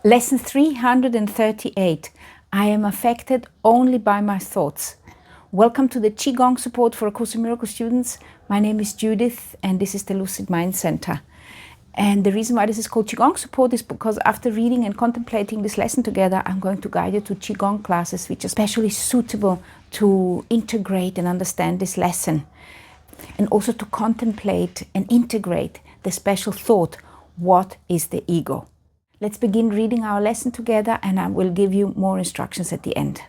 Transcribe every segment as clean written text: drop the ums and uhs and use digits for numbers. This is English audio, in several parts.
Lesson 338. I am affected only by my thoughts. Welcome to the Qigong support for A Course in Miracles students. My name is Judith and this is the Lucid Mind Center. And the reason why this is called Qigong support is because after reading and contemplating this lesson together, I'm going to guide you to Qigong classes which are especially suitable to integrate and understand this lesson. And also to contemplate and integrate the special thought, what is the ego? Let's begin reading our lesson together and I will give you more instructions at the end.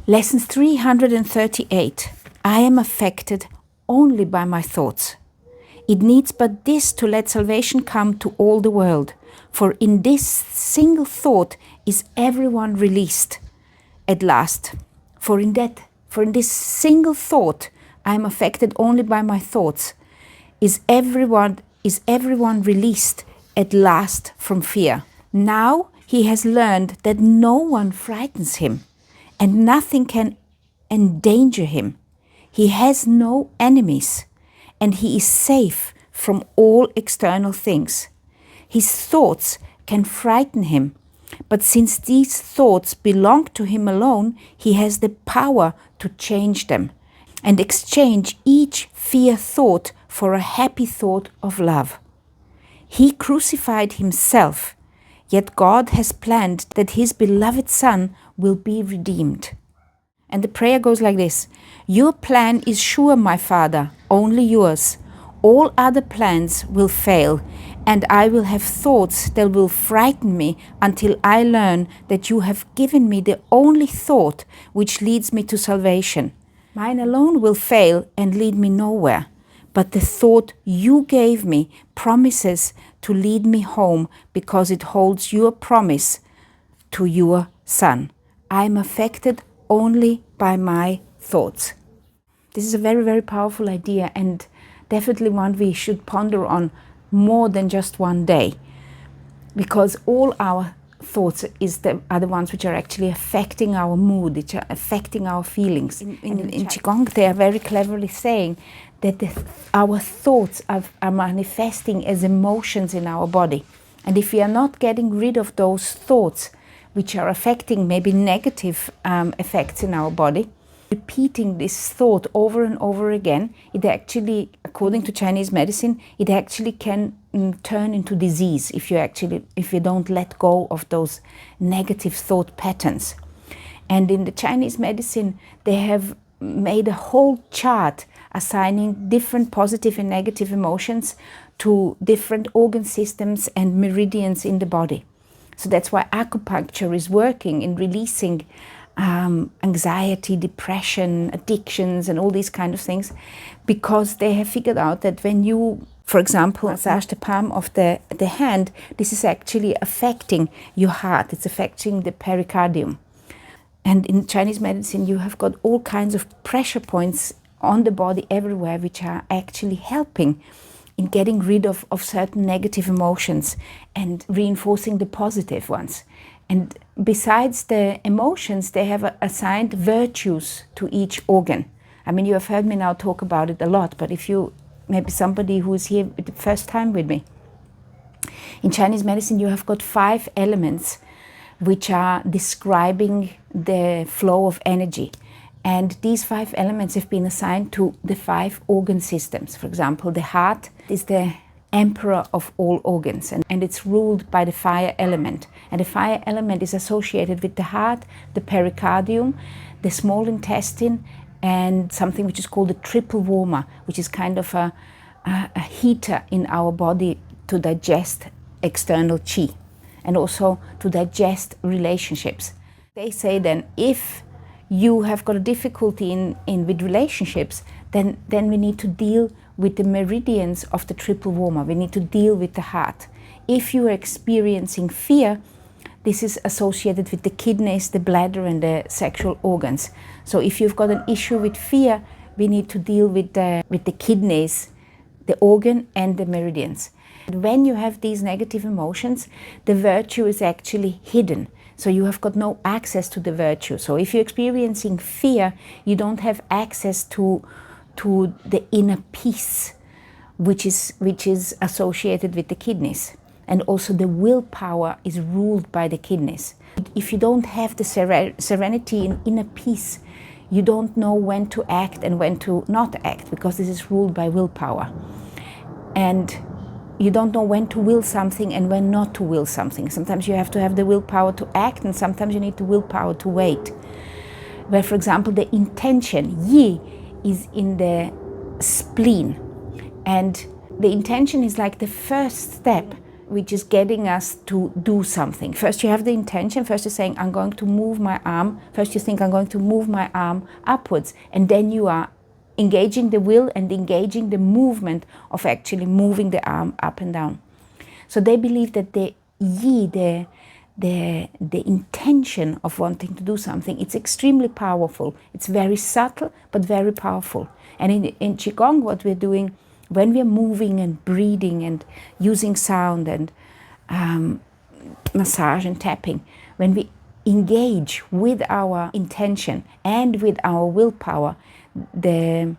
Lesson 338. I am affected only by my thoughts. It needs but this to let salvation come to all the world. For in this single thought is everyone released at last. For in this single thought, I am affected only by my thoughts. Is everyone released at last from fear. Now he has learned that no one frightens him and nothing can endanger him. He has no enemies and he is safe from all external things. His thoughts can frighten him, but since these thoughts belong to him alone, he has the power to change them and exchange each fear thought for a happy thought of love. He crucified himself, yet God has planned that his beloved Son will be redeemed. And the prayer goes like this. Your plan is sure, my Father, only yours. All other plans will fail, and I will have thoughts that will frighten me until I learn that you have given me the only thought which leads me to salvation. Mine alone will fail and lead me nowhere. But the thought you gave me promises to lead me home because it holds your promise to your Son. I am affected only by my thoughts. This is a very, very powerful idea and definitely one we should ponder on more than just one day, because all our thoughts are the ones which are actually affecting our mood, which are affecting our feelings. In Qigong, they are very cleverly saying that our thoughts are manifesting as emotions in our body. And if we are not getting rid of those thoughts, which are affecting maybe negative effects in our body, repeating this thought over and over again, it actually, according to Chinese medicine, it actually can turn into disease if you don't let go of those negative thought patterns. And in the Chinese medicine, they have made a whole chart assigning different positive and negative emotions to different organ systems and meridians in the body. So that's why acupuncture is working in releasing anxiety, depression, addictions, and all these kind of things, because they have figured out that when you, for example, massage the palm of the hand, this is actually affecting your heart. It's affecting the pericardium. And in Chinese medicine, you have got all kinds of pressure points on the body everywhere, which are actually helping in getting rid of certain negative emotions and reinforcing the positive ones. And besides the emotions, they have assigned virtues to each organ. I mean, you have heard me now talk about it a lot, but if you, maybe somebody who is here the first time with me, in Chinese medicine, you have got 5 elements which are describing the flow of energy. And these 5 elements have been assigned to the 5 organ systems. For example, the heart is the emperor of all organs, and it's ruled by the fire element. And the fire element is associated with the heart, the pericardium, the small intestine, and something which is called the triple warmer, which is kind of a heater in our body to digest external qi and also to digest relationships. They say then, if you have got a difficulty with relationships, then we need to deal with the meridians of the triple warmer. We need to deal with the heart. If you are experiencing fear, this is associated with the kidneys, the bladder, and the sexual organs. So if you've got an issue with fear, we need to deal with the kidneys, the organ, and the meridians. When you have these negative emotions, the virtue is actually hidden. So you have got no access to the virtue. So if you're experiencing fear, you don't have access to the inner peace, which is associated with the kidneys. and also the willpower is ruled by the kidneys. If you don't have the serenity and inner peace, you don't know when to act and when to not act, because this is ruled by willpower. And you don't know when to will something and when not to will something. Sometimes you have to have the willpower to act, and sometimes you need the willpower to wait. Where, for example, the intention, yi, is in the spleen. And the intention is like the first step, which is getting us to do something. First you have the intention, first you're saying, I'm going to move my arm. First you think, I'm going to move my arm upwards. And then you are engaging the will and engaging the movement of actually moving the arm up and down. So they believe that the yi, the intention of wanting to do something, it's extremely powerful. It's very subtle, but very powerful. And in Qigong, what we're doing, when we're moving and breathing and using sound and massage and tapping, when we engage with our intention and with our willpower, the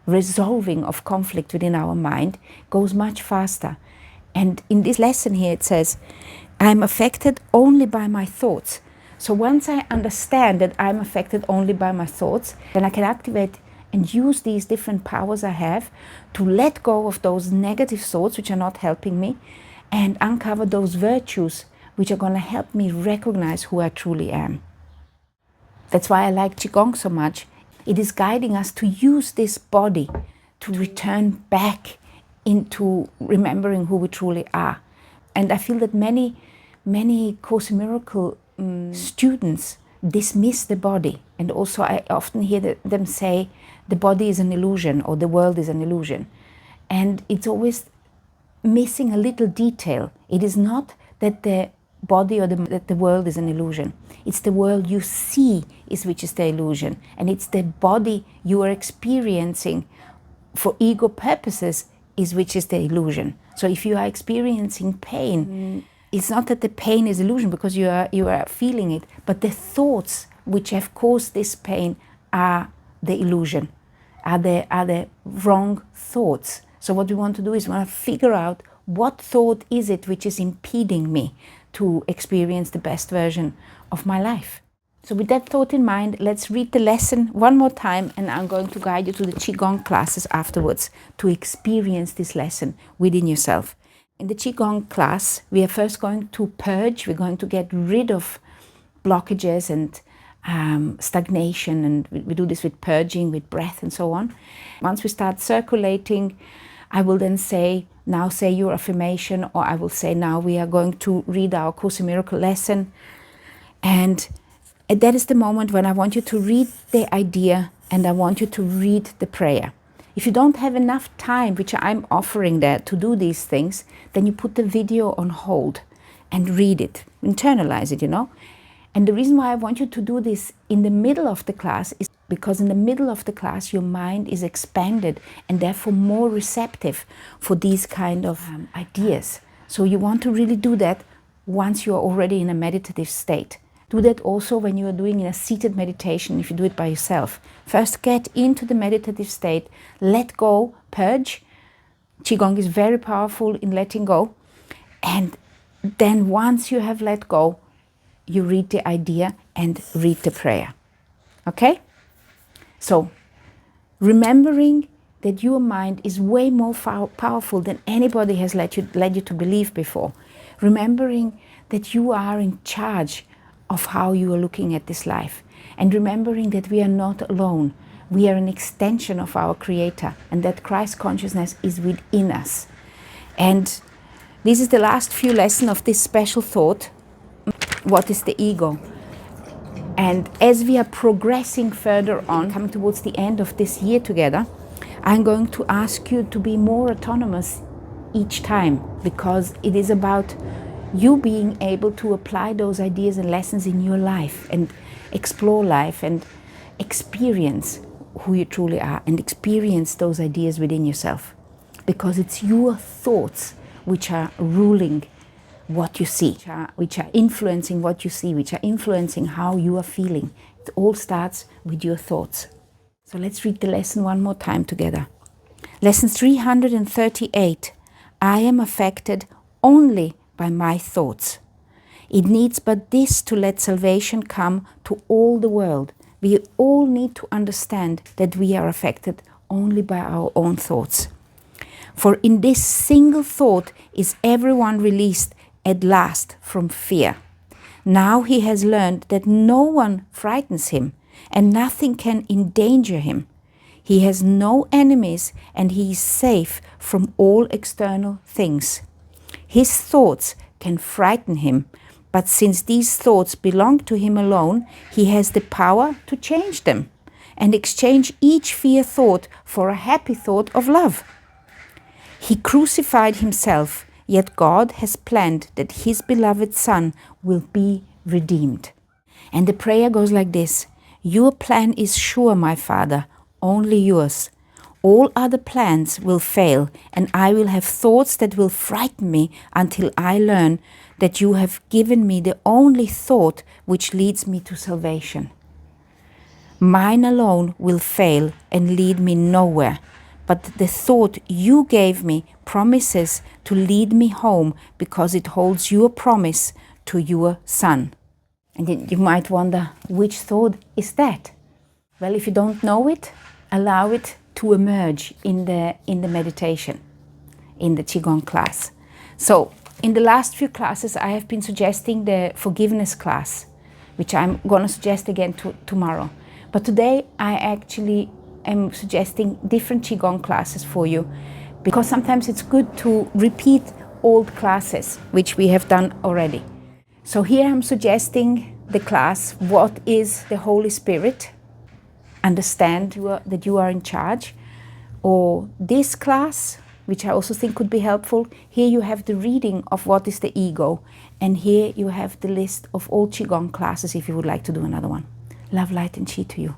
resolving of conflict within our mind goes much faster. And in this lesson here it says, I'm affected only by my thoughts. So once I understand that I'm affected only by my thoughts, then I can activate and use these different powers I have to let go of those negative thoughts which are not helping me, and uncover those virtues which are going to help me recognize who I truly am. That's why I like Qigong so much. It is guiding us to use this body to return back into remembering who we truly are. And I feel that many Course in Miracles students dismiss the body. And also I often hear them say the body is an illusion or the world is an illusion. And it's always missing a little detail. It is not that the body or that the world is an illusion. It's the world you see which is the illusion. And it's the body you are experiencing for ego purposes which is the illusion. So if you are experiencing pain, it's not that the pain is illusion because you are feeling it, but the thoughts which have caused this pain are the illusion, are the wrong thoughts. So what we want to do is we want to figure out what thought is it which is impeding me to experience the best version of my life. So with that thought in mind, let's read the lesson one more time, and I'm going to guide you to the Qigong classes afterwards to experience this lesson within yourself. In the Qigong class, we are first going to purge. We're going to get rid of blockages and stagnation, and we do this with purging, with breath and so on. Once we start circulating, I will then say, now say your affirmation, or I will say, now we are going to read our Course in Miracles lesson. And that is the moment when I want you to read the idea and I want you to read the prayer. If you don't have enough time, which I'm offering there, to do these things, then you put the video on hold and read it, internalize it, And the reason why I want you to do this in the middle of the class is because in the middle of the class, your mind is expanded and therefore more receptive for these kind of ideas. So you want to really do that once you are already in a meditative state. Do that also when you are doing in a seated meditation, if you do it by yourself. First get into the meditative state, let go, purge. Qigong is very powerful in letting go. And then once you have let go, you read the idea and read the prayer. Okay? So, remembering that your mind is way more powerful than anybody has led you to believe before. Remembering that you are in charge of how you are looking at this life. And remembering that we are not alone. We are an extension of our Creator, and that Christ consciousness is within us. And this is the last few lessons of this special thought. What is the ego? And as we are progressing further on, coming towards the end of this year together, I'm going to ask you to be more autonomous each time, because it is about you being able to apply those ideas and lessons in your life and explore life and experience who you truly are and experience those ideas within yourself. Because it's your thoughts which are ruling what you see, which are influencing what you see, which are influencing how you are feeling. It all starts with your thoughts. So let's read the lesson one more time together. Lesson 338. I am affected only by my thoughts. It needs but this to let salvation come to all the world. We all need to understand that we are affected only by our own thoughts. For in this single thought is everyone released at last from fear. Now he has learned that no one frightens him and nothing can endanger him. He has no enemies and he is safe from all external things. His thoughts can frighten him, but since these thoughts belong to him alone, he has the power to change them and exchange each fear thought for a happy thought of love. He crucified himself, yet God has planned that his beloved Son will be redeemed. And the prayer goes like this: your plan is sure, my Father, only yours. All other plans will fail, and I will have thoughts that will frighten me until I learn that you have given me the only thought which leads me to salvation. Mine alone will fail and lead me nowhere, but the thought you gave me promises to lead me home because it holds your promise to your Son. And then you might wonder, which thought is that? Well, if you don't know it, allow it to emerge in the meditation, in the Qigong class. So, in the last few classes, I have been suggesting the forgiveness class, which I'm going to suggest again tomorrow. But today, I actually am suggesting different Qigong classes for you, because sometimes it's good to repeat old classes, which we have done already. So here I'm suggesting the class, What is the Holy Spirit? Understand that you are in charge. Or this class, which I also think could be helpful. Here you have the reading of What is the Ego. And here you have the list of all Qigong classes if you would like to do another one. Love, light and Qi to you.